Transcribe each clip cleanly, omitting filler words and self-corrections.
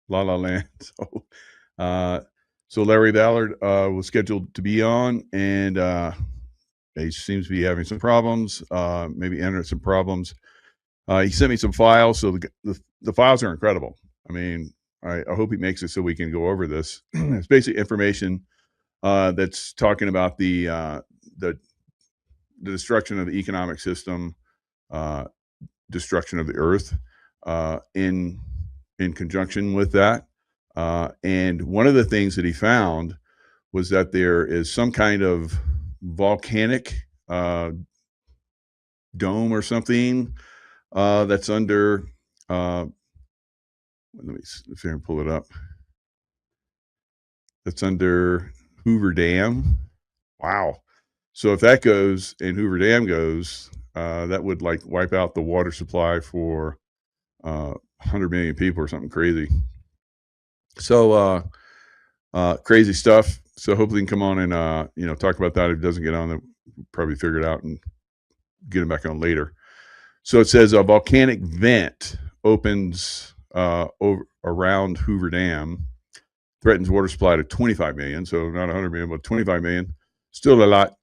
La La Land. Uh, so Larry Ballard was scheduled to be on, and he seems to be having some problems. Maybe entered some problems. He sent me some files, so the files are incredible. I mean, I hope he makes it so we can go over this. It's basically information that's talking about the destruction of the economic system, uh, destruction of the earth, in conjunction with that. And one of the things that he found was that there is some kind of volcanic dome or something that's under. Let me see if I can pull it up. That's under Hoover Dam. Wow. So if that goes and Hoover Dam goes, that would like wipe out the water supply for 100 million people or something crazy. So crazy stuff. So hopefully he can come on and talk about that. If he doesn't get on, then we'll probably figure it out and get him back on later. So it says a volcanic vent opens over around Hoover Dam, threatens water supply to 25 million. So not 100 million, but 25 million. Still a lot.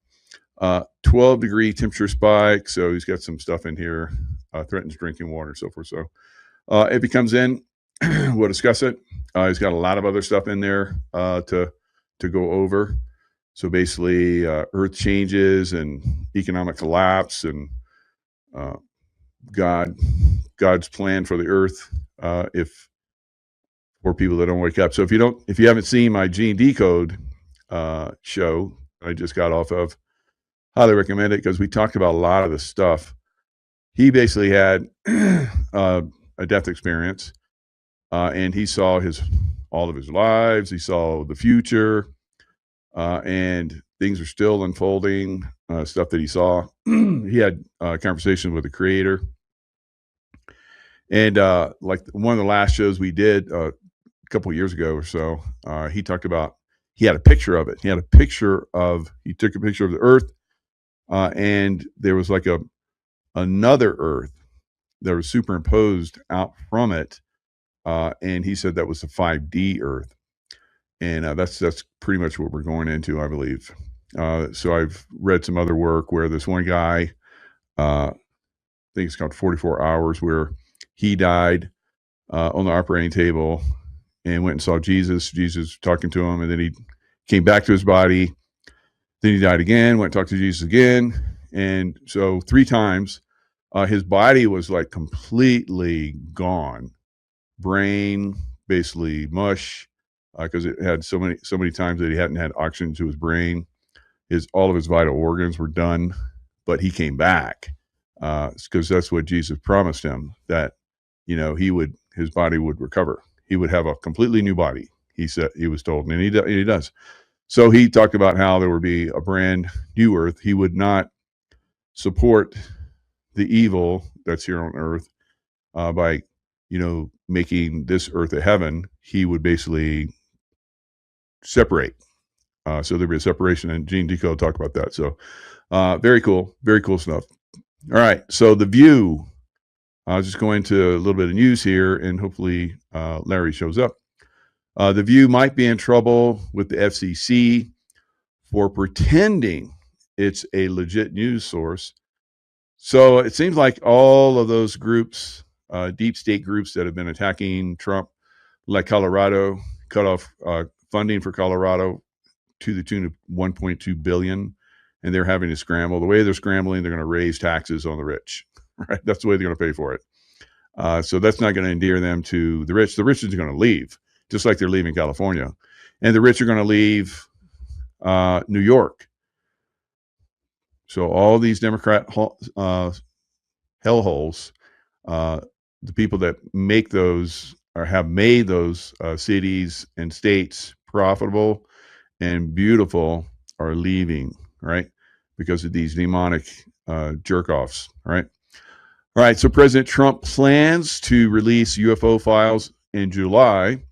12-degree temperature spike. So he's got some stuff in here. Threatens drinking water and so forth. So if he comes in, we'll discuss it. He's got a lot of other stuff in there to go over. So basically, Earth changes and economic collapse and God's plan for the Earth if for people that don't wake up. So if you haven't seen my Gene Decode show I just got off of, highly recommend it because we talked about a lot of this stuff. He basically had a death experience, and he saw all of his lives. He saw the future, and things are still unfolding. Stuff that he saw. He had conversations with the Creator, and like one of the last shows we did a couple of years ago or so, he talked about. He had a picture of it. He took a picture of the Earth. And there was like another Earth that was superimposed out from it, and he said that was the 5D Earth, and that's pretty much what we're going into, I believe. So I've read some other work where this one guy, I think it's called 44 Hours, where he died on the operating table and went and saw Jesus. Jesus talking to him, and then he came back to his body. Then he died again, went and talked to Jesus again. And so 3 times, his body was like completely gone. Brain basically mush because it had so many times that he hadn't had oxygen to his brain. All of his vital organs were done, but he came back because that's what Jesus promised him, that his body would recover. He would have a completely new body. He said, he was told, and he does. So he talked about how there would be a brand new Earth. He would not support the evil that's here on Earth by, making this Earth a heaven. He would basically separate. So there'd be a separation, and Gene Decode talked about that. So very cool stuff. All right, so The View. I'll just go into a little bit of news here, and hopefully Larry shows up. The View might be in trouble with the FCC for pretending it's a legit news source. So it seems like all of those groups, deep state groups that have been attacking Trump, like Colorado, cut off funding for Colorado to the tune of $1.2 billion, and they're having to scramble. The way they're scrambling, they're going to raise taxes on the rich. Right? That's the way they're going to pay for it. So that's not going to endear them to the rich. The rich are going to leave, just like they're leaving California. And the rich are going to leave New York. So all these Democrat hellholes, the people that make those or have made those cities and states profitable and beautiful are leaving, right? Because of these demonic jerk-offs, right? All right, so President Trump plans to release UFO files in July,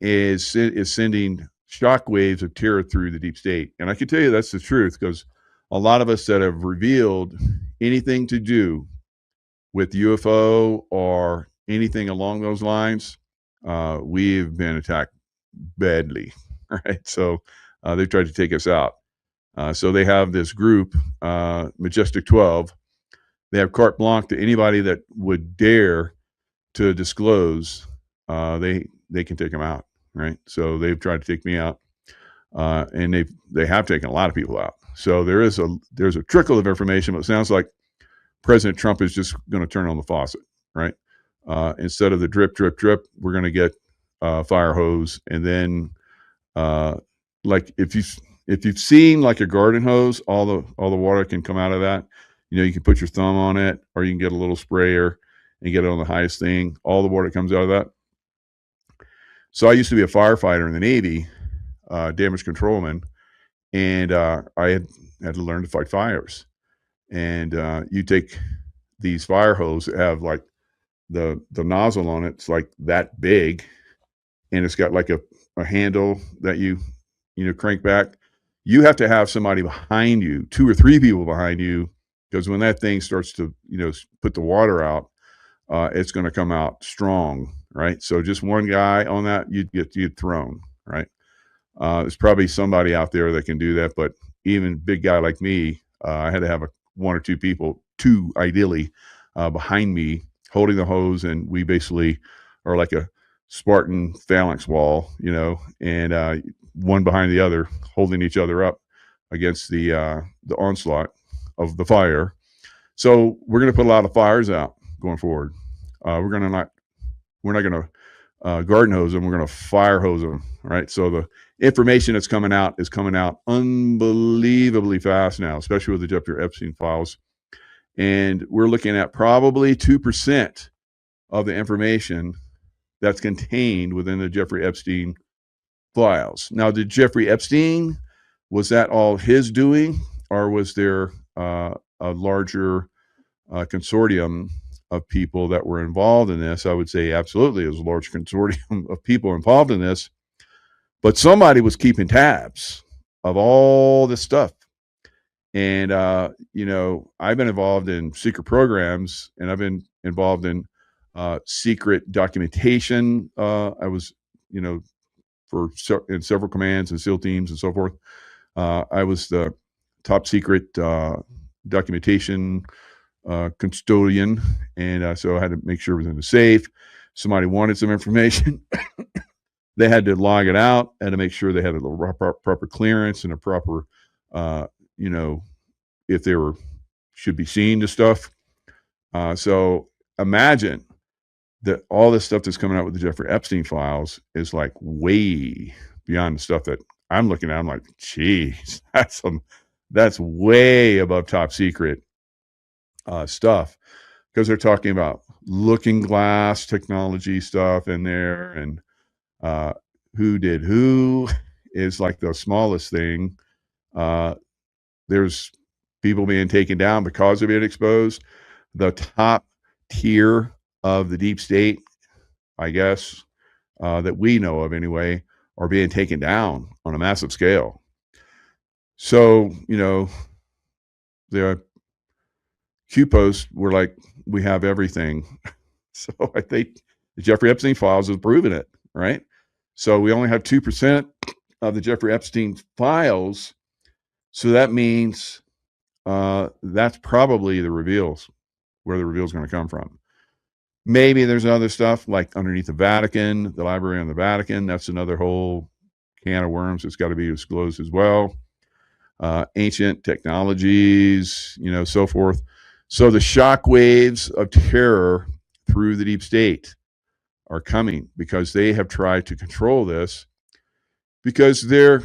is sending shockwaves of terror through the deep state. And I can tell you that's the truth, because a lot of us that have revealed anything to do with UFO or anything along those lines, we've been attacked badly, right? So they've tried to take us out. So they have this group, Majestic 12. They have carte blanche to anybody that would dare to disclose. They can take them out, right? So they've tried to take me out, and they have taken a lot of people out. So there's a trickle of information, but it sounds like President Trump is just going to turn on the faucet, right? Instead of the drip, drip, drip, we're going to get fire hose, and then like if you've seen like a garden hose, all the water can come out of that. You can put your thumb on it, or you can get a little sprayer and get it on the highest thing. All the water comes out of that. So I used to be a firefighter in the Navy, damage controlman, and I had to learn to fight fires. And you take these fire hoses that have like the nozzle on it. It's like that big, and it's got like a handle that you crank back. You have to have somebody behind you, 2 or 3 people behind you, because when that thing starts to put the water out, it's going to come out strong, right? So just one guy on that, you'd get thrown, right? There's probably somebody out there that can do that, but even big guy like me, I had to have 1 or 2 people, 2 ideally, behind me holding the hose, and we basically are like a Spartan phalanx wall, and one behind the other, holding each other up against the onslaught of the fire. So we're going to put a lot of fires out going forward. We're not going to garden hose them. We're going to fire hose them, right? So the information that's coming out is coming out unbelievably fast now, especially with the Jeffrey Epstein files. And we're looking at probably 2% of the information that's contained within the Jeffrey Epstein files. Now, did Jeffrey Epstein, was that all his doing, or was there a larger consortium of people that were involved in this? I would say absolutely, it was a large consortium of people involved in this, but somebody was keeping tabs of all this stuff. And I've been involved in secret programs, and I've been involved in secret documentation. I was, in several commands and SEAL teams and so forth. I was the top secret documentation custodian, and so I had to make sure everything was safe. Somebody wanted some information, they had to log it out, had to make sure they had a proper clearance and a proper, if they should be seeing the stuff. So imagine that all this stuff that's coming out with the Jeffrey Epstein files is like way beyond the stuff that I'm looking at. I'm like, geez, that's way above top secret stuff, because they're talking about looking glass technology stuff in there, and who did who is like the smallest thing. There's people being taken down because of being exposed. The top tier of the deep state, I guess, that we know of anyway, are being taken down on a massive scale. So, the Q posts were like, we have everything. So I think the Jeffrey Epstein files has proven it, right? So we only have 2% of the Jeffrey Epstein files. So that means that's probably the reveals, where the reveal is going to come from. Maybe there's other stuff like underneath the Vatican, the library on the Vatican. That's another whole can of worms that's got to be disclosed as well. Ancient technologies, so forth. So the shock waves of terror through the deep state are coming, because they have tried to control this, because they're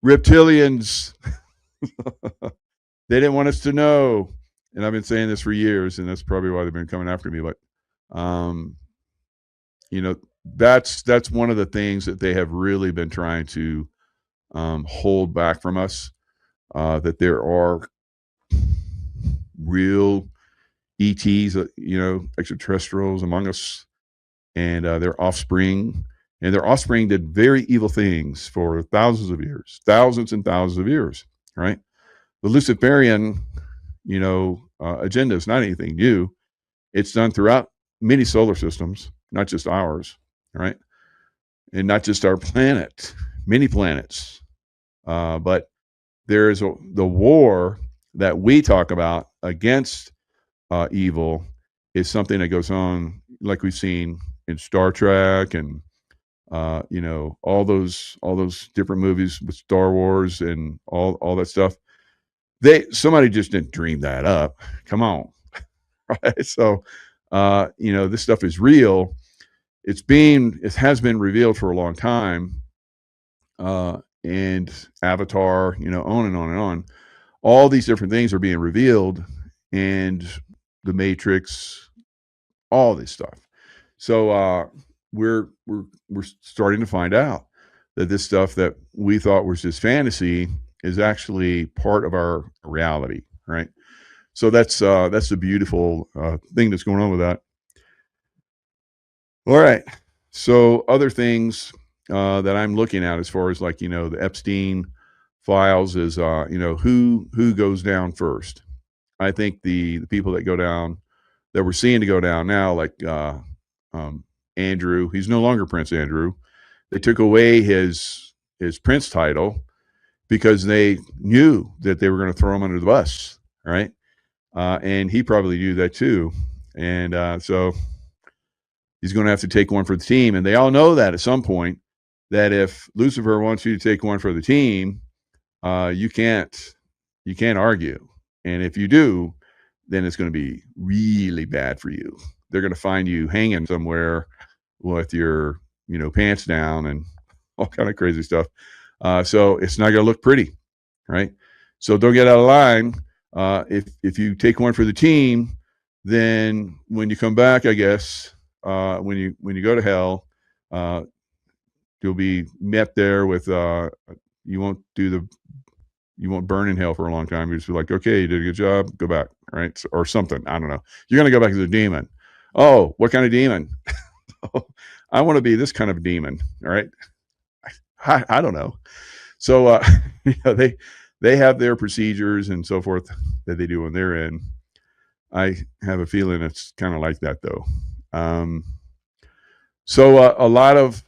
reptilians. They didn't want us to know. And I've been saying this for years, and that's probably why they've been coming after me. But, that's one of the things that they have really been trying to hold back from us, that there are real ETs, extraterrestrials among us, and their offspring. And their offspring did very evil things for thousands of years, thousands and thousands of years, right? The Luciferian, agenda is not anything new. It's done throughout many solar systems, not just ours, right? and not just our planet, many planets. But there's the war that we talk about against evil is something that goes on, like we've seen in Star Trek and all those different movies with Star Wars and all that stuff. Somebody just didn't dream that up. Come on, right? So this stuff is real. It has been revealed for a long time, and Avatar, on and on and on. All these different things are being revealed, and the Matrix, all this stuff. So we're starting to find out that this stuff that we thought was just fantasy is actually part of our reality, right? So that's the beautiful thing that's going on with that. All right. So other things that I'm looking at as far as like the Epstein files is who goes down first. I think the people that go down that we're seeing to go down now, like Andrew, he's no longer Prince Andrew. They took away his prince title because they knew that they were going to throw him under the bus, right? And he probably knew that too. And so he's going to have to take one for the team. And they all know that at some point, that if Lucifer wants you to take one for the team, you can't argue. And if you do, then it's going to be really bad for you. They're going to find you hanging somewhere with your, pants down and all kind of crazy stuff. So it's not going to look pretty, right? So don't get out of line. If you take one for the team, then when you come back, I guess, when you go to hell, you'll be met there with you won't burn in hell for a long time. You just be like, okay, you did a good job, go back, right? Or something. I don't know. You're gonna go back as a demon. Oh, what kind of demon? I want to be this kind of demon. All right. I don't know. So they have their procedures and so forth that they do when they're in. I have a feeling it's kind of like that though. So a lot of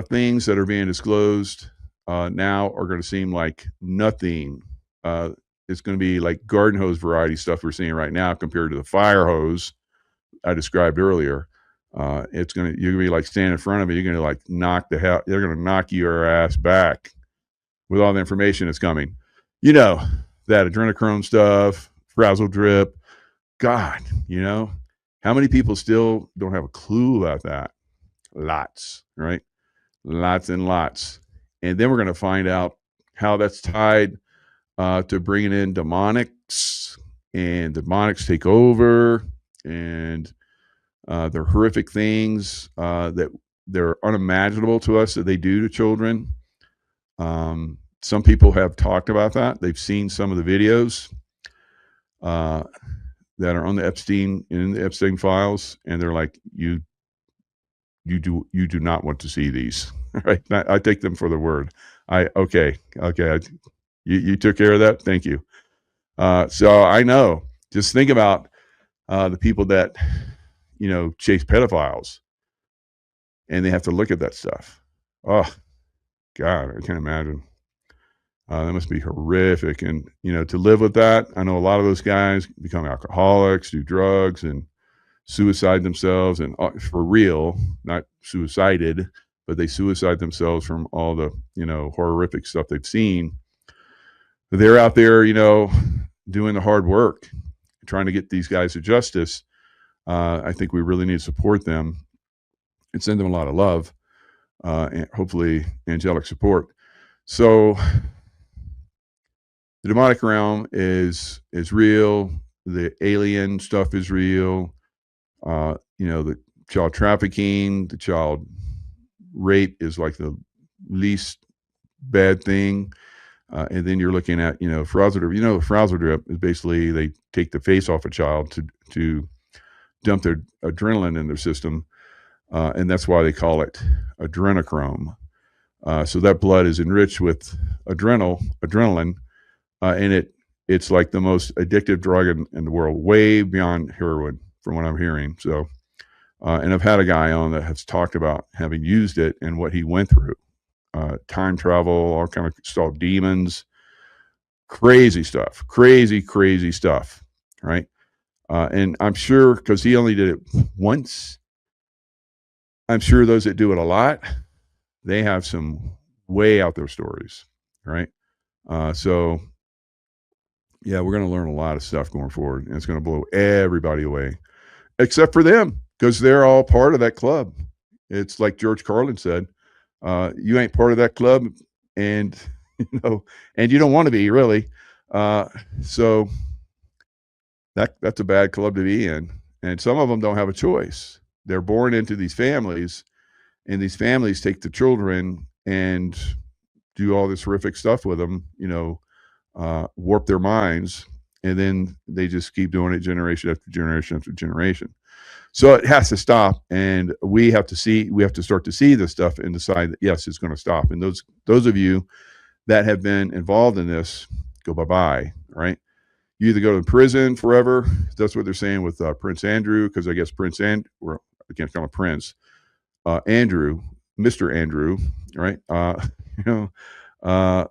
things that are being disclosed now are going to seem like nothing. It's going to be like garden hose variety stuff we're seeing right now compared to the fire hose I described earlier. You're going to be like standing in front of it. You're going to like they're going to knock your ass back with all the information that's coming. That adrenochrome stuff, frazzle drip. God, how many people still don't have a clue about that? Lots, right? Lots and lots. And then we're going to find out how that's tied to bringing in demonics, and demonics take over, and they're horrific things that they're unimaginable to us that they do to children. Some people have talked about that. They've seen some of the videos that are on the Epstein files, and they're like, you do not want to see these, right? I take them for the word. Okay. You took care of that. Thank you. So I know. Just think about the people that chase pedophiles, and they have to look at that stuff. Oh God, I can't imagine. That must be horrific. And to live with that, I know a lot of those guys become alcoholics, do drugs, and suicide themselves, and for real, not suicided, but they suicide themselves from all the horrific stuff they've seen. They're out there doing the hard work, trying to get these guys to justice. I think we really need to support them and send them a lot of love, and hopefully angelic support. So the demonic realm is real. The alien stuff is real. The child trafficking, the child rape is like the least bad thing. And then you're looking at, frazzle drip. Frazzle drip is basically they take the face off a child to dump their adrenaline in their system. And that's why they call it adrenochrome. So that blood is enriched with adrenaline, and it's like the most addictive drug in the world, way beyond heroin, from what I'm hearing. So And I've had a guy on that has talked about having used it and what he went through. Time travel, all kind of stuff, demons, crazy stuff, crazy stuff, right? And I'm sure because he only did it once, I'm sure those that do it a lot, they have some way out there stories, right? So yeah, we're going to learn a lot of stuff going forward, and it's going to blow everybody away, except for them, because they're all part of that club. It's like George Carlin said, "You ain't part of that club, and and you don't want to be really." So that's a bad club to be in, and some of them don't have a choice. They're born into these families, and these families take the children and do all this horrific stuff with them. Warp their minds, and then they just keep doing it generation after generation after generation. So it has to stop, and we have to start to see this stuff and decide that yes, it's going to stop. And those of you that have been involved in this, go bye-bye, right? You either go to prison forever. That's what they're saying with Prince Andrew, because I guess or I can't call him Prince, Andrew, Mr. Andrew, right? You know,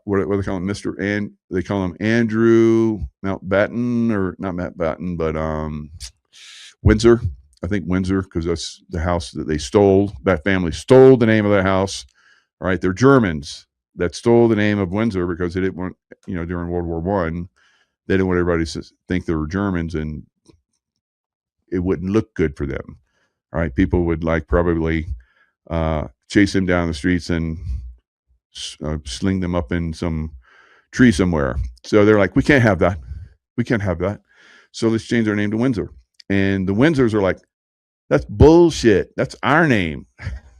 what do they call him? They call him Andrew Mountbatten, or not Mountbatten, but Windsor. I think Windsor, because that's the house that they stole. That family stole the name of that house. All right, they're Germans that stole the name of Windsor because they didn't want, during World War One, they didn't want everybody to think they were Germans, and it wouldn't look good for them. All right, people would probably chase them down the streets and sling them up in some tree somewhere. So they're like, we can't have that. We can't have that. So let's change our name to Windsor. And the Windsors are like, that's bullshit. That's our name.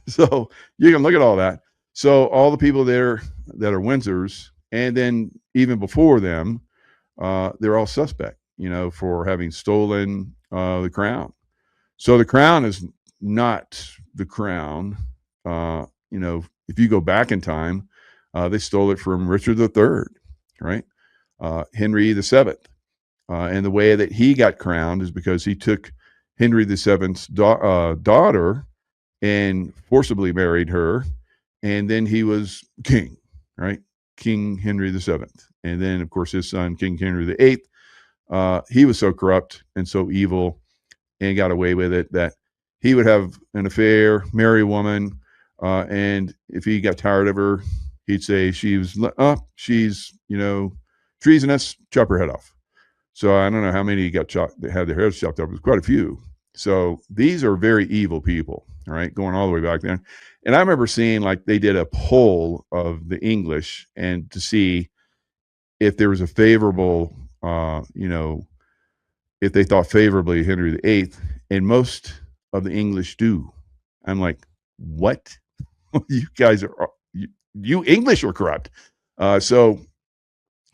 So you can look at all that. So all the people there that are Windsors, and then even before them, they're all suspect, for having stolen the crown. So the crown is not the crown. If you go back in time, they stole it from Richard III, right? Henry VII. And the way that he got crowned is because he took Henry VII's daughter and forcibly married her, and then he was king, right? King Henry VII. And then, of course, his son, King Henry VIII, he was so corrupt and so evil and got away with it that he would have an affair, marry a woman, and if he got tired of her, he'd say she's treasonous, chop her head off. So I don't know how many got chopped, that had their heads chopped off. It was quite a few. So these are very evil people, all right, going all the way back then. And I remember seeing they did a poll of the English and to see if there was a favorable, if they thought favorably of Henry VIII, and most of the English do. I'm like, what? You guys you English are corrupt. So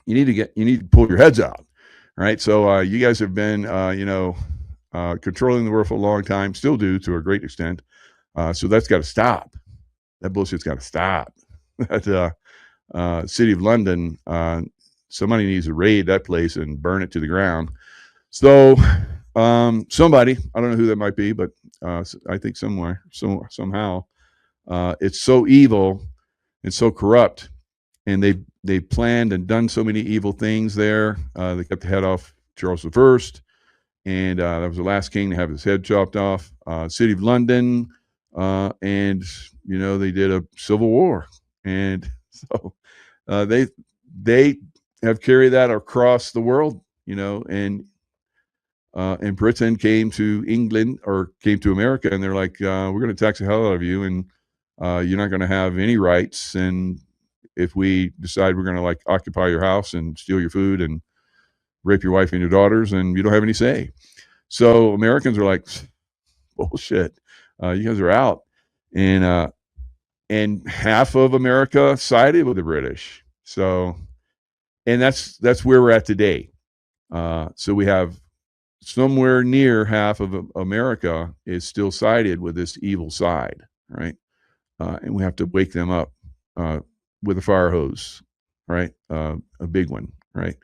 you need to pull your heads out. All right. So you guys have been, controlling the world for a long time, still do to a great extent. So that's got to stop. That bullshit's got to stop. That City of London, somebody needs to raid that place and burn it to the ground. So somebody, I don't know who that might be, but I think somehow, it's so evil and so corrupt, and they planned and done so many evil things there. They cut the head off Charles I, and that was the last king to have his head chopped off. City of London, and they did a civil war, and so they have carried that across the world, and Britain came to England, or came to America, and they're like, we're going to tax the hell out of you, and you're not going to have any rights, and if we decide we're going to occupy your house and steal your food and rape your wife and your daughters, and you don't have any say. So Americans are like, bullshit, you guys are out. And half of America sided with the British. So, and that's where we're at today. So we have somewhere near half of America is still sided with this evil side, right? And we have to wake them up with a fire hose, right? A big one, right?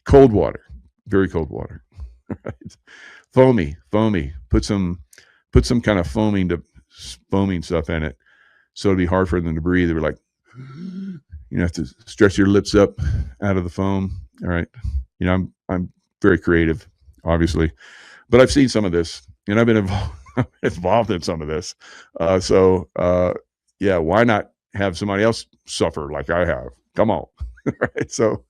Cold water, very cold water, right? Foamy. Put some put some kind of foaming stuff in it, so it'd be hard for them to breathe. They were like, you have to stretch your lips up out of the foam. All right, I'm very creative, obviously, but I've seen some of this, and I've been involved in some of this. Yeah, why not have somebody else suffer like I have? Come on, right? So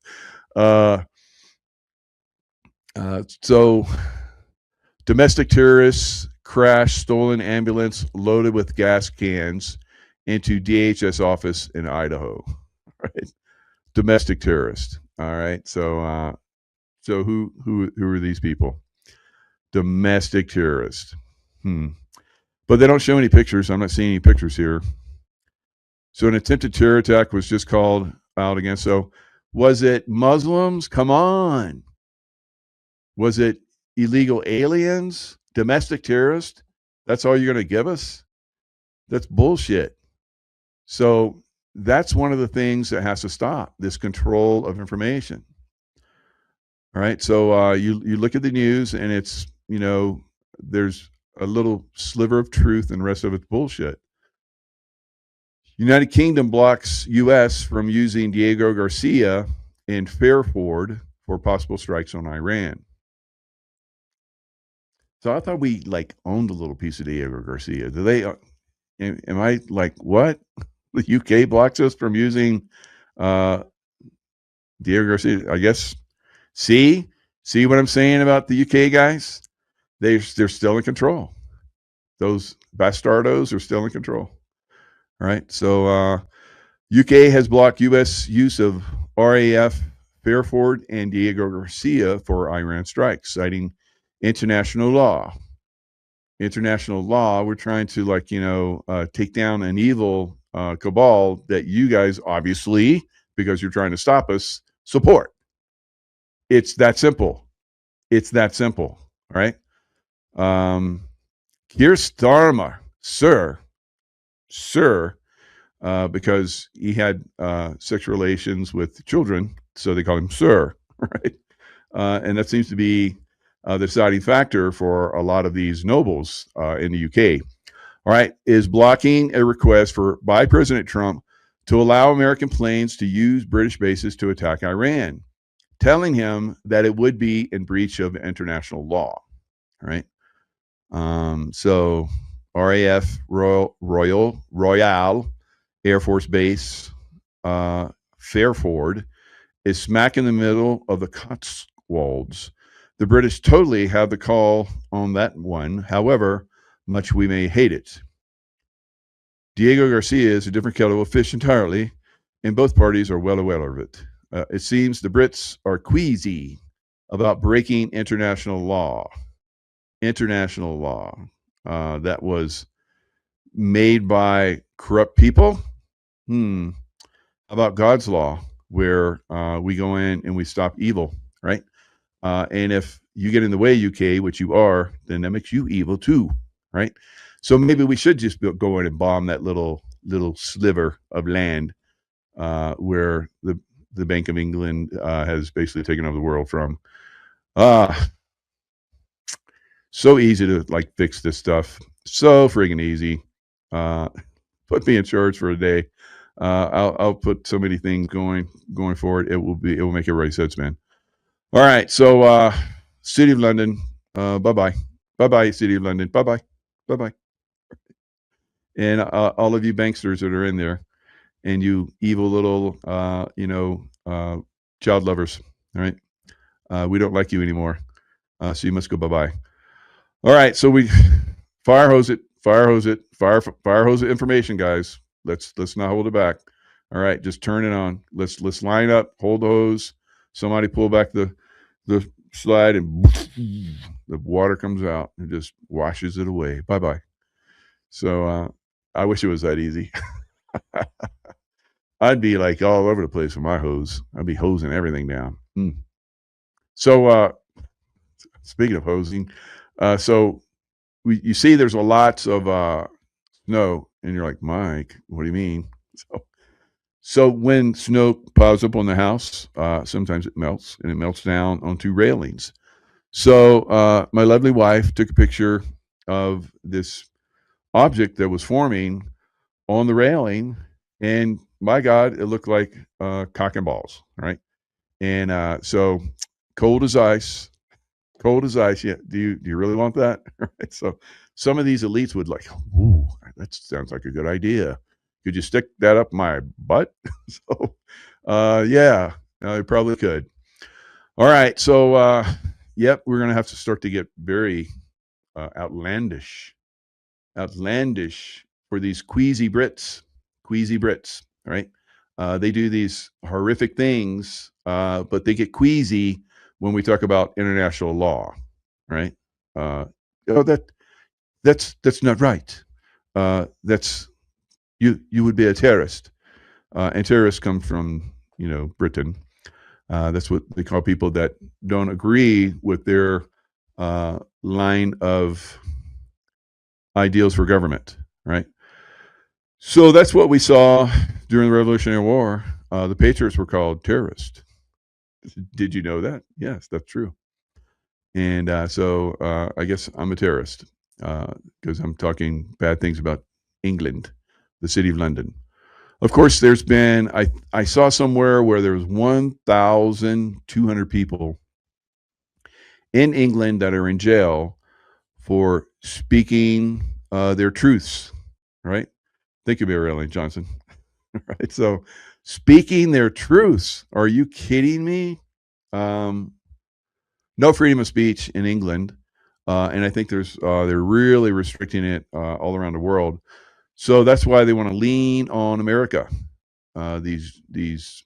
domestic terrorists crash stolen ambulance loaded with gas cans into DHS office in Idaho. Right, domestic terrorist. All right, so who are these people? Domestic terrorist. But they don't show any pictures. I'm not seeing any pictures here. So an attempted terror attack was just called out again. So was it Muslims? Come on. Was it illegal aliens? Domestic terrorists? That's all you're going to give us? That's bullshit. So that's one of the things that has to stop, this control of information. All right. So you look at the news, and it's, there's a little sliver of truth, and the rest of it's bullshit. United Kingdom blocks U.S. from using Diego Garcia in Fairford for possible strikes on Iran. So I thought we owned a little piece of Diego Garcia. Do they? Am I like what? The UK blocks us from using Diego Garcia. I guess. See what I'm saying about the UK guys? They're still in control. Those bastardos are still in control. All right. So UK has blocked U.S. use of RAF Fairford and Diego Garcia for Iran strikes, citing international law. International law. We're trying to take down an evil cabal that you guys, obviously, because you're trying to stop us, support. It's that simple. It's that simple. All right. Keir Starmer, sir, because he had sexual relations with children, so they call him sir, right? And that seems to be the deciding factor for a lot of these nobles in the UK. All right, is blocking a request by President Trump to allow American planes to use British bases to attack Iran, telling him that it would be in breach of international law. All right. So RAF Royal Air Force Base Fairford is smack in the middle of the Cotswolds. The British totally have the call on that one, however much we may hate it. Diego Garcia is a different kettle of fish entirely, and both parties are well aware of it. It seems the Brits are queasy about breaking international law. International law that was made by corrupt people. How about God's law, where we go in and we stop evil, right? And if you get in the way, UK, which you are, then that makes you evil too, right? So maybe we should just go in and bomb that little sliver of land where the Bank of England has basically taken over the world from. So easy to fix this stuff. So friggin' easy. Put me in charge for a day. I'll put so many things going forward. It will make everybody's heads, man. All right. So City of London. Bye-bye. Bye-bye, City of London. Bye-bye. Bye-bye. And all of you banksters that are in there, and you evil little child lovers. All right. We don't like you anymore. So you must go bye-bye. All right, so we fire hose it information, guys. Let's not hold it back. All right, just turn it on. Let's line up, hold the hose. Somebody pull back the slide, and the water comes out and just washes it away. Bye-bye. So I wish it was that easy. I'd be all over the place with my hose. I'd be hosing everything down. So speaking of hosing, so you see there's a lots of snow, and you're like, Mike, what do you mean? So when snow piles up on the house, sometimes it melts, and it melts down onto railings. So my lovely wife took a picture of this object that was forming on the railing, and my God, it looked like cock and balls, right? And so cold as ice, cold as ice. Yeah, do you really want that? Right. So some of these elites would like, ooh, that sounds like a good idea. Could you stick that up my butt? So, yeah, I probably could. All right, so yep, we're gonna have to start to get very outlandish, outlandish for these queasy Brits, right? They do these horrific things, but they get queasy when we talk about international law, right? Uh, oh, that's not right. That's you would be a terrorist, and terrorists come from Britain. That's what they call people that don't agree with their line of ideals for government, right? So that's what we saw during the Revolutionary War. The Patriots were called terrorists. Did you know that? Yes, that's true. And so I guess I'm a terrorist because I'm talking bad things about England, the city of London. Of course, there's been, I saw somewhere where there was 1,200 people in England that are in jail for speaking their truths, right? Think of it, Ellen Johnson, right? So speaking their truths. Are you kidding me? No freedom of speech in England. And I think they're really restricting it all around the world. So that's why they want to lean on America. These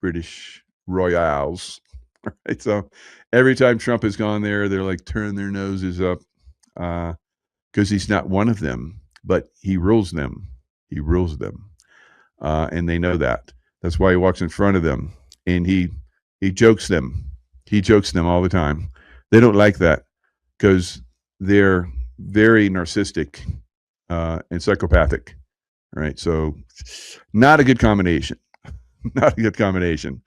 British royals, right? So every time Trump has gone there, they're like turning their noses up because he's not one of them, but he rules them. He rules them, and they know that. That's why he walks in front of them, and he jokes them. He jokes them all the time. They don't like that because they're very narcissistic and psychopathic, right? So not a good combination. Not a good combination.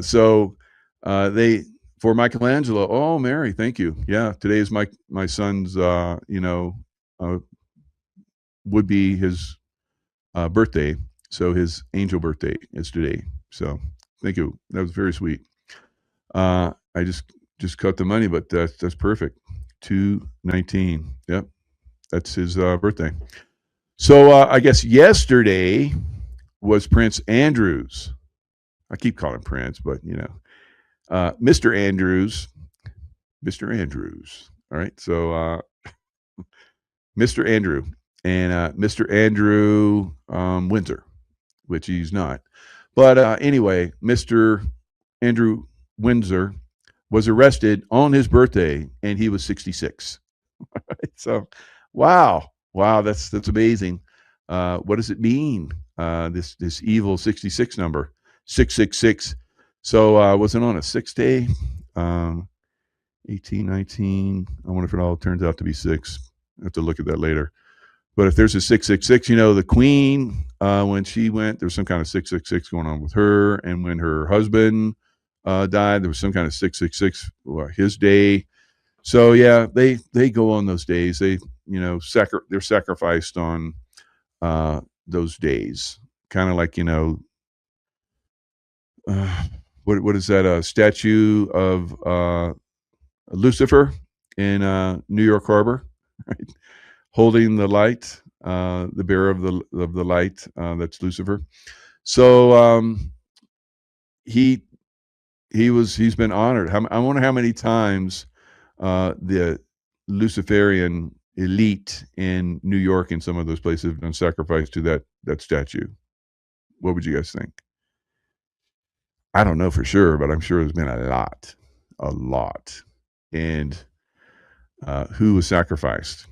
So they for Michelangelo. Oh, Mary, thank you. Yeah, today is my son's. Would be his birthday. So his angel birthday is today. So thank you. That was very sweet. I just cut the money, but that's perfect. 219. Yep, that's his birthday. So I guess yesterday was Prince Andrews. I keep calling him Prince, but Mr. Andrews. Mr. Andrews. All right. So Mr. Andrew and Mr. Andrew Windsor, which he's not. But anyway, Mr. Andrew Windsor was arrested on his birthday, and he was 66. So, wow, that's amazing. What does it mean? This evil 66 number, 666. So was it on a 6 day? 18, 19. I wonder if it all turns out to be 6. I have to look at that later. But if there's a 666, the Queen, when she went, there was some kind of 666 going on with her. And when her husband died, there was some kind of 666, his day. So yeah, they go on those days. They they're sacrificed on those days. Kind of like what is that? A statue of Lucifer in New York Harbor, right? Holding the light, the bearer of the light. That's Lucifer. So he's been honored. I wonder how many times the Luciferian elite in New York and some of those places have been sacrificed to that statue. What would you guys think? I don't know for sure, but I'm sure there's been a lot. And who was sacrificed?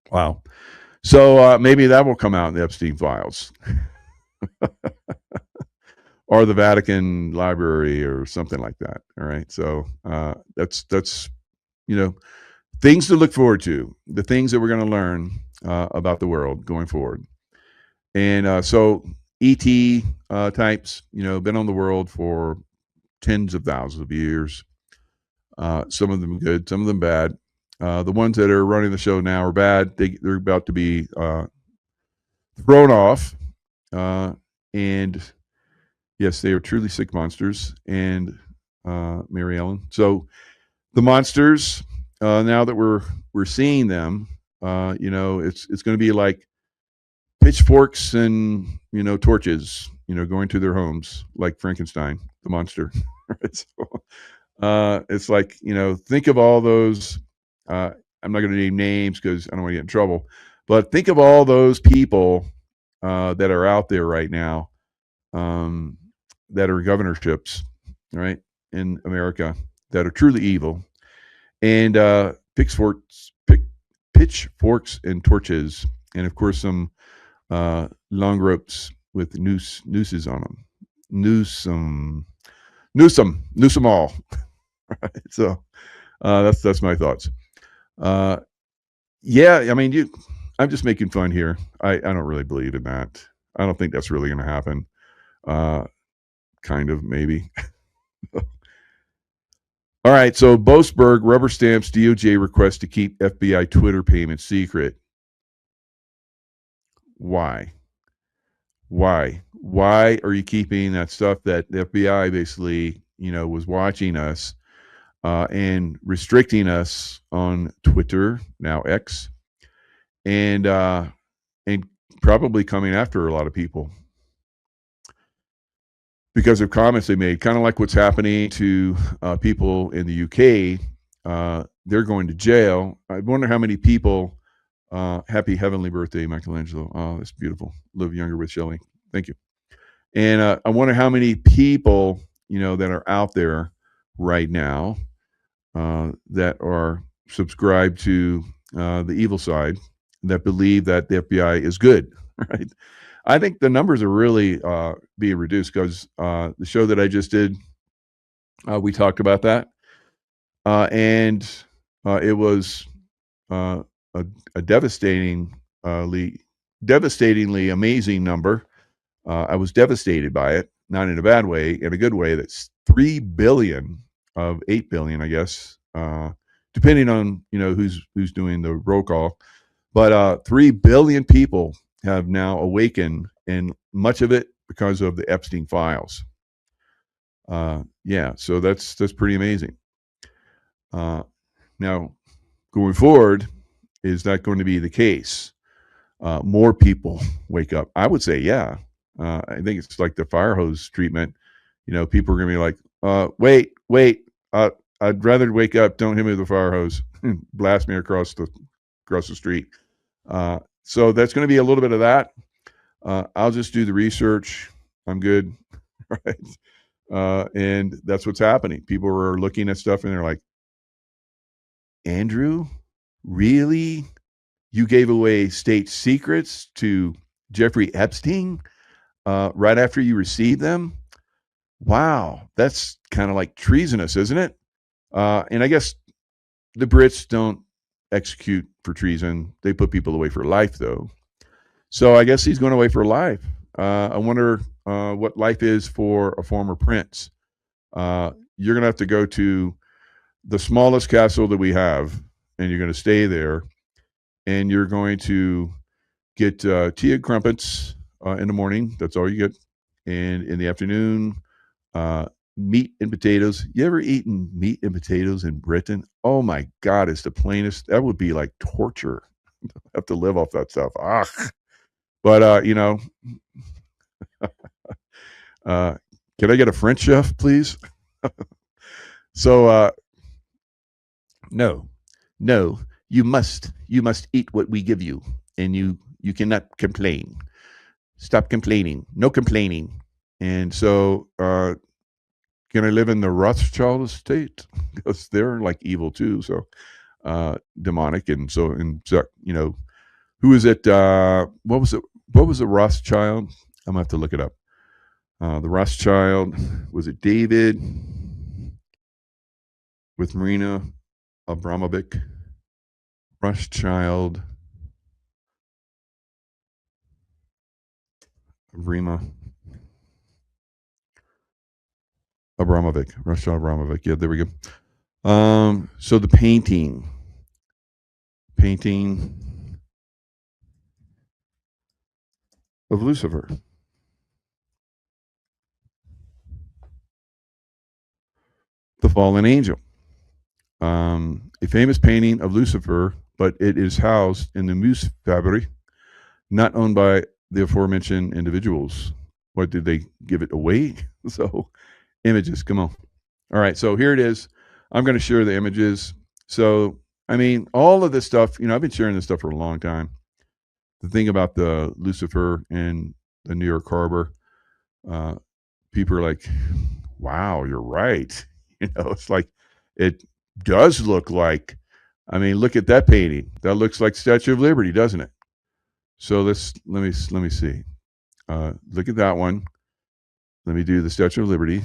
Wow. So maybe that will come out in the Epstein files. Or the Vatican Library or something like that. All right. So that's things to look forward to, the things that we're going to learn about the world going forward. And so ET types, been on the world for tens of thousands of years. Some of them good, some of them bad. The ones that are running the show now are bad. They're about to be thrown off. And yes, they are truly sick monsters. And Mary Ellen. So the monsters, now that we're seeing them, it's going to be like pitchforks and torches, going to their homes like Frankenstein, the monster. Right? So, it's like think of all those. I'm not going to name names because I don't want to get in trouble, but think of all those people that are out there right now, um, that are governorships, right, in America, that are truly evil, and pitchforks and torches, and of course some long ropes with nooses on them. Noose them all. Right? So that's my thoughts. Uh, yeah, I mean, I'm just making fun here. I don't really believe in that. I don't think that's really going to happen. Kind of, maybe. All right. So Boasberg rubber stamps DOJ request to keep FBI Twitter payments secret. Why? Why are you keeping that stuff that the FBI basically, was watching us and restricting us on Twitter, now X, and probably coming after a lot of people because of comments they made, kind of like what's happening to people in the UK. They're going to jail. I wonder how many people. Happy heavenly birthday, Michelangelo. Oh, that's beautiful. Live younger with Shelley. Thank you. And I wonder how many people that are out there right now that are subscribed to the evil side, that believe that the FBI is good. Right? I think the numbers are really being reduced because the show that I just did, we talked about that, and it was uh, a devastatingly amazing number. I was devastated by it, not in a bad way, in a good way. That's 3 billion of 8 billion, I guess, depending on who's doing the roll call. But 3 billion people have now awakened, and much of it because of the Epstein files. Yeah, so that's pretty amazing. Now, going forward, is that going to be the case? More people wake up? I would say, yeah. I think it's like the fire hose treatment. People are going to be like, wait, I'd rather wake up. Don't hit me with the fire hose. Blast me across the street. So that's going to be a little bit of that. I'll just do the research. I'm good. Right. And that's what's happening. People are looking at stuff and they're like, Andrew, really? You gave away state secrets to Jeffrey Epstein right after you received them? Wow, that's kind of like treasonous, isn't it? And I guess the Brits don't execute for treason. They put people away for life, though. So I guess he's going away for life. I wonder what life is for a former prince. You're going to have to go to the smallest castle that we have, and you're going to stay there, and you're going to get tea and crumpets in the morning. That's all you get. And in the afternoon, meat and potatoes. You ever eaten meat and potatoes in Britain? Oh my God, it's the plainest. That would be like torture. Have to live off that stuff. Ah, but can I get a French chef, please? So no, you must eat what we give you, and you cannot complain. Stop complaining. No complaining. And so, can I live in the Rothschild estate? Because they're like evil too. So, demonic. And so, who is it? What was it? What was the Rothschild? I'm gonna have to look it up. The Rothschild, was it David with Marina Abramovic? Rothschild, Rima Abramovic, Rothschild Abramovic. Yeah, there we go. So the painting of Lucifer. The fallen angel. A famous painting of Lucifer, but it is housed in the Muse Fabric, not owned by the aforementioned individuals. What, did they give it away? So, images, come on. All right, so here it is. I'm going to share the images. So, I mean, all of this stuff, I've been sharing this stuff for a long time. The thing about the Lucifer and the New York Harbor, people are like, wow, you're right. It's like, it does look like, look at that painting. That looks like Statue of Liberty, doesn't it? So let me see. Look at that one. Let me do the Statue of Liberty.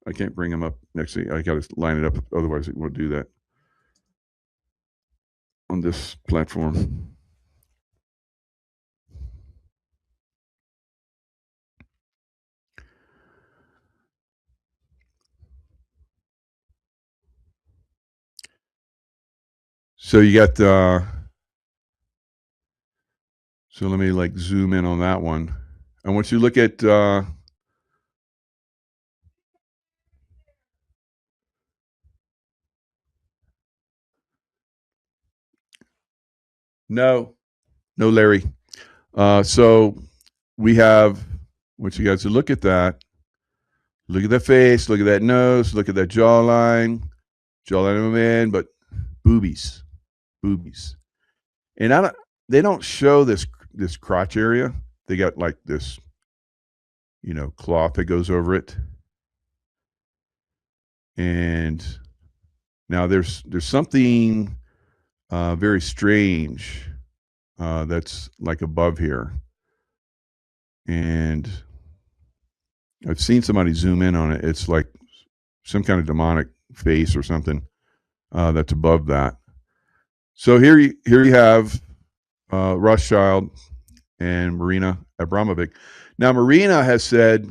I can't bring them up next to you. I got to line it up. Otherwise, it won't do that on this platform. So you got, so let me like zoom in on that one. I want you to look at, no, Larry. So we have, want you guys to look at that. Look at that face, look at that nose, look at that jawline of a man, but boobies. And they don't show this crotch area. They got like this, cloth that goes over it. And now there's something very strange that's like above here. And I've seen somebody zoom in on it. It's like some kind of demonic face or something that's above that. So here you have Rothschild and Marina Abramovic. Now, Marina has said,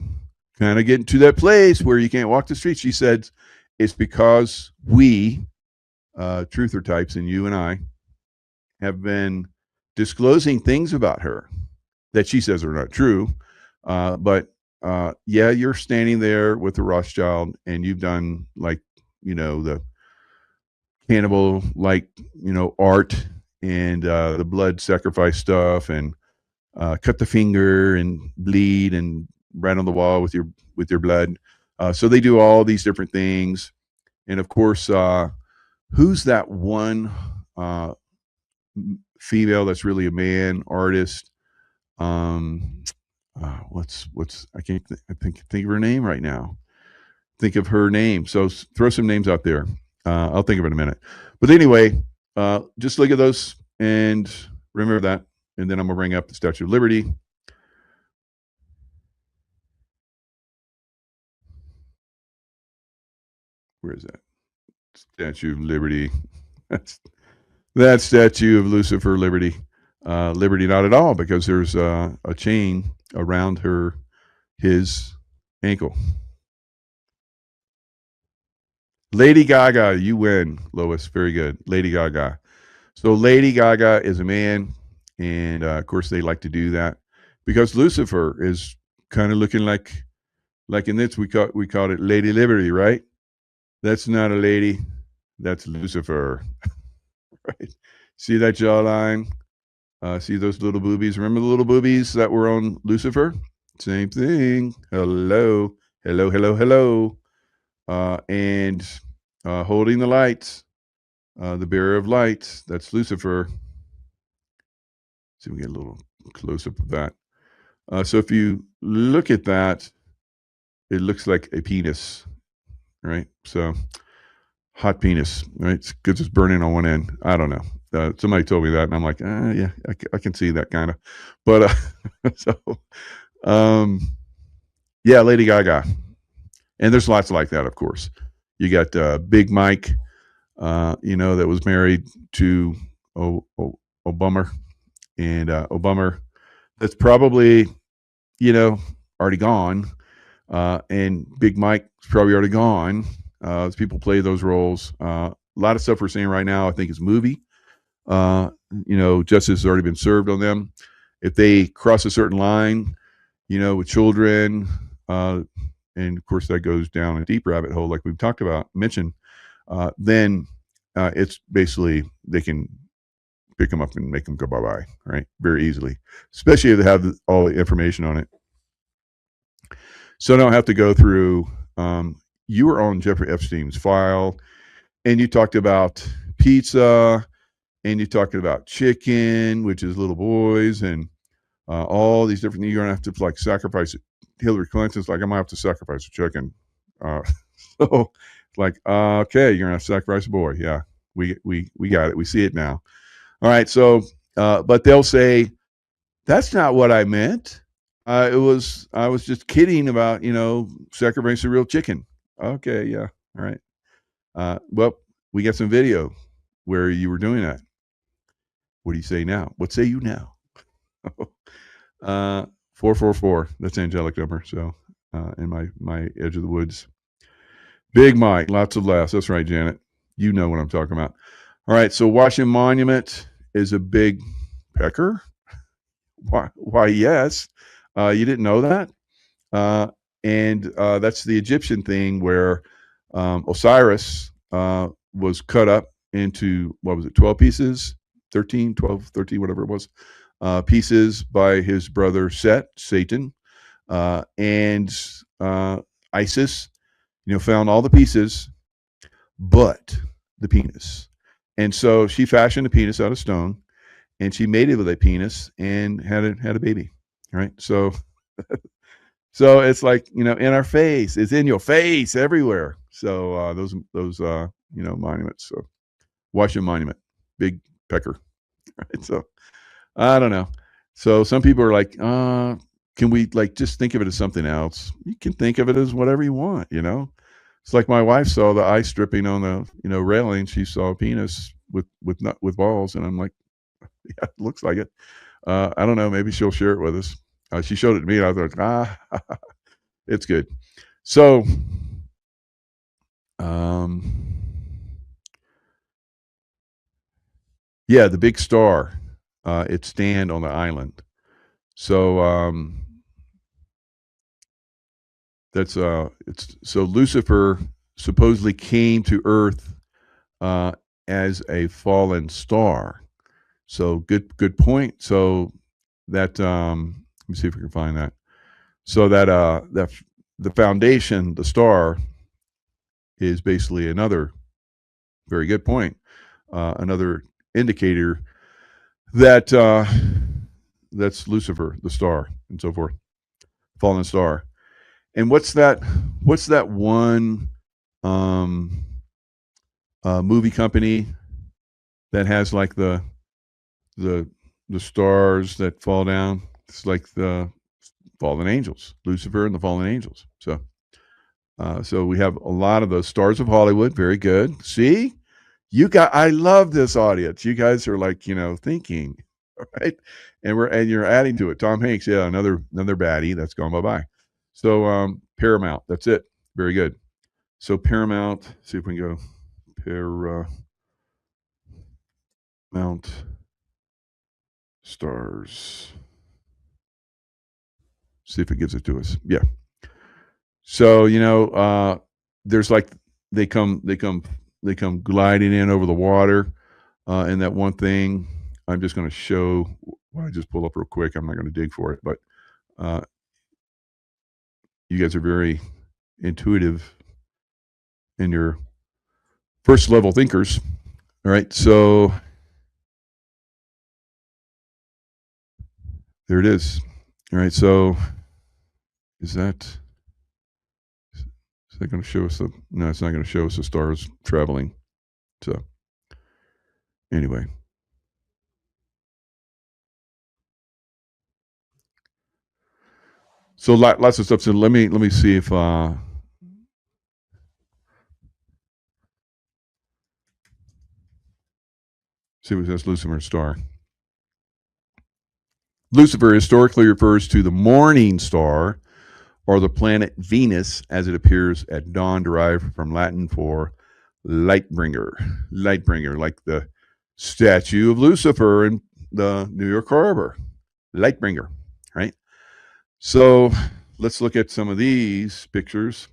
kind of getting to that place where you can't walk the streets. She said it's because we, truther types, and you and I, have been disclosing things about her that she says are not true. But yeah, you're standing there with the Rothschild, and you've done like, the cannibal like, art and the blood sacrifice stuff, and cut the finger and bleed and write on the wall with your blood. So they do all these different things, and of course, who's that one female that's really a man artist? What's I can't think of her name right now. Think of her name. So throw some names out there. I'll think of it in a minute. But anyway, just look at those and remember that. And then I'm gonna bring up the Statue of Liberty. Where is that? Statue of Liberty. That's that statue of Lucifer Liberty. Liberty not at all, because there's a chain around his ankle. Lady Gaga, you win, Lois. Very good. Lady Gaga. So Lady Gaga is a man, and of course they like to do that because Lucifer is kind of looking like in this we called it Lady Liberty, right? That's not a lady, that's Lucifer, right? See that jawline? See those little boobies? Remember the little boobies that were on Lucifer? Same thing. Hello. And holding the lights, the bearer of lights, that's Lucifer. See if we get a little close up of that. So if you look at that, it looks like a penis, right? So hot penis, right? It's because it's burning on one end. I don't know. Somebody told me that, and I'm like, yeah, I can see that kind of. But so, yeah, Lady Gaga, and there's lots like that, of course. You got Big Mike, that was married to Obama, and Obama, that's probably, already gone, and Big Mike's probably already gone. People play those roles. A lot of stuff we're seeing right now, I think, is movie. Justice has already been served on them. If they cross a certain line, with children, and of course that goes down a deep rabbit hole, like we've mentioned, then it's basically they can pick them up and make them go bye-bye, right? Very easily, especially if they have all the information on it. So I don't have to go through. You were on Jeffrey Epstein's file, and you talked about pizza, and you talked about chicken, which is little boys, and all these different. You're gonna have to like sacrifice it. Hillary Clinton's like, I'm gonna have to sacrifice a chicken. So like, okay, you're gonna have to sacrifice a boy. Yeah, we got it. We see it now. All right. So, but they'll say that's not what I meant. I was just kidding about sacrificing a real chicken. Okay. Yeah. All right. Well, we got some video where you were doing that. What do you say now? What say you now? 444. That's angelic number. So, in my edge of the woods. Big Mike, lots of laughs. That's right, Janet. You know what I'm talking about. All right. So Washington Monument is a big pecker. Why? Yes. You didn't know that? And that's the Egyptian thing where Osiris was cut up into, 12 pieces? 13, 12, 13, whatever it was, pieces by his brother Satan. And Isis, found all the pieces, but the penis. And so she fashioned a penis out of stone, and she made it with a penis and had a baby. Right. So it's like, in our face. It's in your face everywhere. So those monuments. So Washington Monument, big pecker. Right. So I don't know. So some people are like, can we just think of it as something else? You can think of it as whatever you want, It's like my wife saw the ice dripping on the railing. She saw a penis with balls, and I'm like, yeah, it looks like it. I don't know. Maybe she'll share it with us. She showed it to me, and I thought, it's good. So, yeah, the big star, it stand on the island. So, that's it's so Lucifer supposedly came to Earth as a fallen star. So good point. So that let me see if we can find that. So that the foundation, the star, is basically another very good point, another indicator that that's Lucifer, the star, and so forth, fallen star. And what's that one movie company that has like the stars that fall down? It's like the fallen angels, Lucifer and the fallen angels. So so we have a lot of those stars of Hollywood. Very good. See, I love this audience. You guys are like, thinking, right? And you're adding to it. Tom Hanks, yeah, another baddie that's gone bye-bye. So Paramount, that's it. Very good. So Paramount, see if we can go Paramount stars. See if it gives it to us. Yeah. So there's like they come gliding in over the water, and that one thing I'm just going to show. Well, I just pull up real quick. I'm not going to dig for it, but you guys are very intuitive in your first level thinkers. All right, so there it is. All right, so is that going to show us no, it's not going to show us the stars traveling. So anyway. So lots of stuff. So let me see if see what says Lucifer star. Lucifer historically refers to the morning star or the planet Venus as it appears at dawn, derived from Latin for light bringer. Light bringer, like the statue of Lucifer in the New York Harbor. Light bringer, right? So let's look at some of these pictures.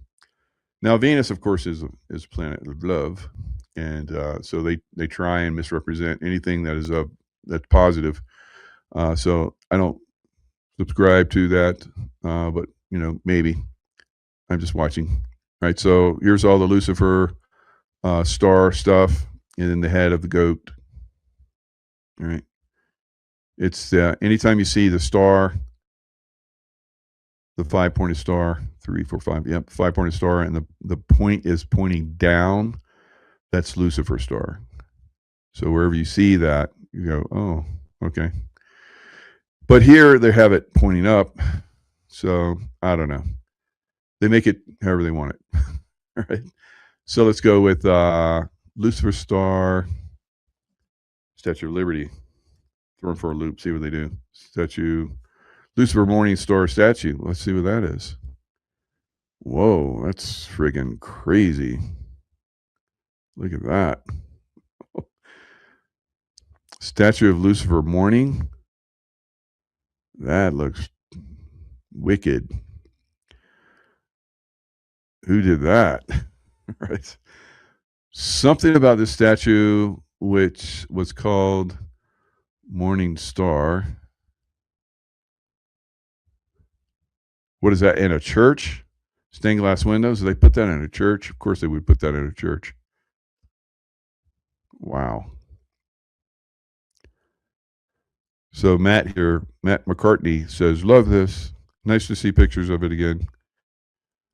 Now, Venus, of course, is a planet of love, and so they try and misrepresent anything that is that's positive. So I don't subscribe to that, but maybe I'm just watching. Right. So here's all the Lucifer star stuff, and then the head of the goat. All right. It's anytime you see the star, the 5-pointed star, 3, 4, 5. Yep, 5-pointed star, and the point is pointing down. That's Lucifer star. So wherever you see that, you go, oh, okay. But here they have it pointing up. So I don't know. They make it however they want it. All right. So let's go with Lucifer star, Statue of Liberty. Throw them for a loop, see what they do. Statue, Lucifer Morning Star statue. Let's see what that is. Whoa, that's friggin' crazy. Look at that. Statue of Lucifer Morning. That looks wicked. Who did that? Right. Something about this statue, which was called Morning Star. What is that, in a church? Stained glass windows? They put that in a church? Of course they would put that in a church. Wow. So Matt McCartney says, love this. Nice to see pictures of it again.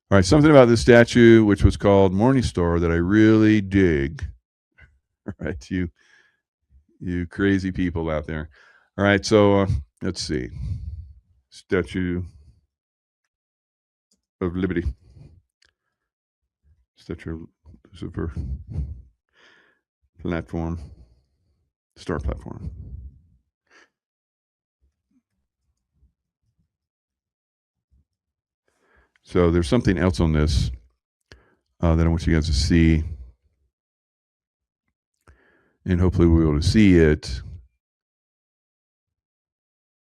All right, something about this statue, which was called Morning Star, that I really dig. All right, you crazy people out there. All right, so let's see. Statue of Liberty. Statue of Lucifer. Platform. Star platform. So there's something else on this that I want you guys to see. And hopefully we'll be able to see it.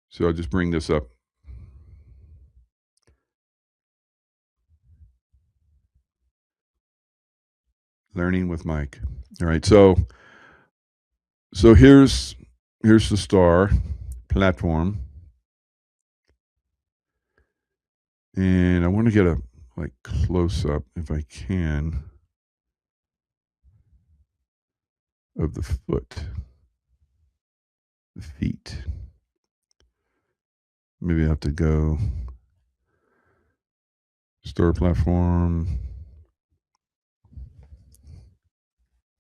So I'll just bring this up. Learning with Mike. All right, so here's the star platform. And I want to get a close up, if I can, of the foot, the feet. Maybe I have to go star platform,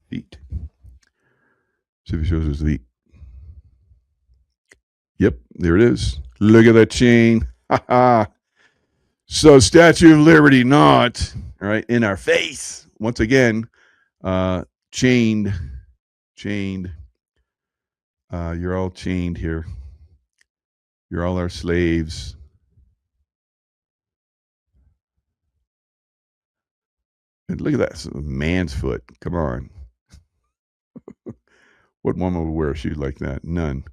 feet. See if it shows us the feet. Yep, there it is. Look at that chain. Ha ha. So Statue of Liberty not, all right, in our face. Once again, chained. You're all chained here. You're all our slaves. And look at that. It's a man's foot. Come on. What woman would wear a shoe like that? None.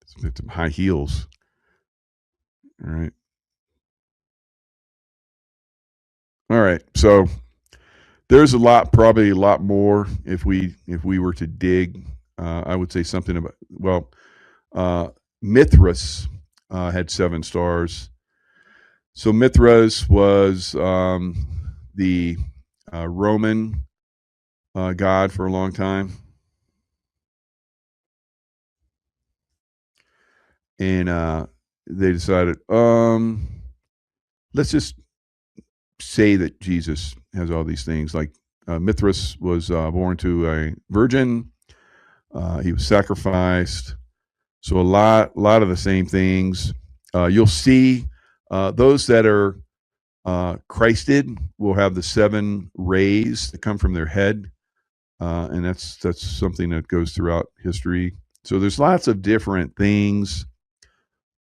It's some high heels. All right. All right. So there's probably a lot more if we were to dig. I would say something about, Mithras had 7 stars. So Mithras was the Roman god for a long time. And they decided, let's just say that Jesus has all these things. Like Mithras was born to a virgin. He was sacrificed. So a lot of the same things. You'll see those that are Christed will have the 7 rays that come from their head. And that's something that goes throughout history. So there's lots of different things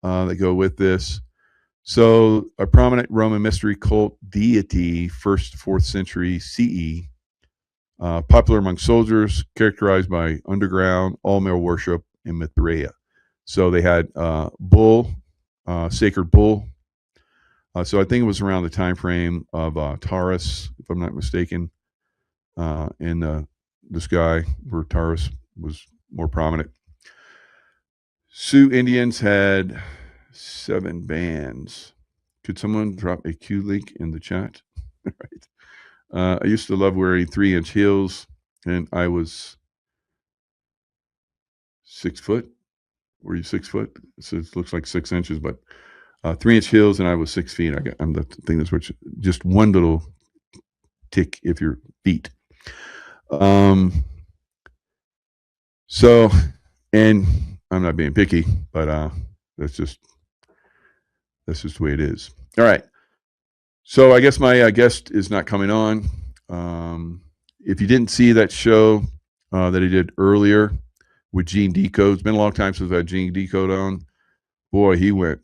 that go with this. So, a prominent Roman mystery cult deity, 1st to 4th century CE, popular among soldiers, characterized by underground, all male worship in Mithraea. So, they had bull, sacred bull. So, I think it was around the time frame of Taurus, if I'm not mistaken, in the sky where Taurus was more prominent. Sioux Indians had 7 bands. Could someone drop a Q link in the chat? Right. I used to love wearing 3-inch heels, and I was 6 foot. Were you 6 foot? So it looks like 6 inches, but 3-inch heels, and I was 6 feet. I'm the thing that's which just one little tick if you're feet. So, and I'm not being picky, but that's just the way it is. All right. So I guess my guest is not coming on. If you didn't see that show that he did earlier with Gene Decode, it's been a long time since I had Gene Decode on. Boy, he went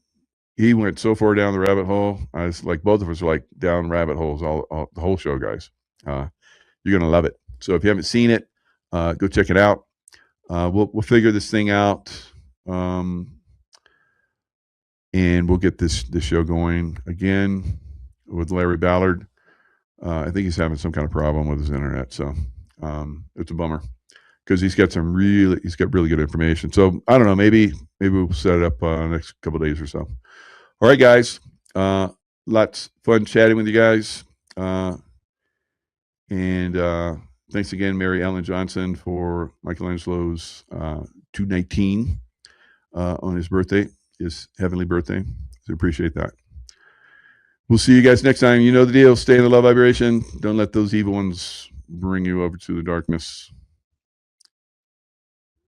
so far down the rabbit hole. I was like, both of us are like down rabbit holes all the whole show, guys. You're gonna love it. So if you haven't seen it, go check it out. We'll figure this thing out, and we'll get this show going again with Larry Ballard. I think he's having some kind of problem with his internet, so it's a bummer because he's got really good information. So I don't know, maybe we'll set it up next couple of days or so. All right, guys, lots fun chatting with you guys, and thanks again, Mary Ellen Johnson, for Michelangelo's 219 on his birthday, his heavenly birthday. So appreciate that. We'll see you guys next time. You know the deal. Stay in the love vibration. Don't let those evil ones bring you over to the darkness.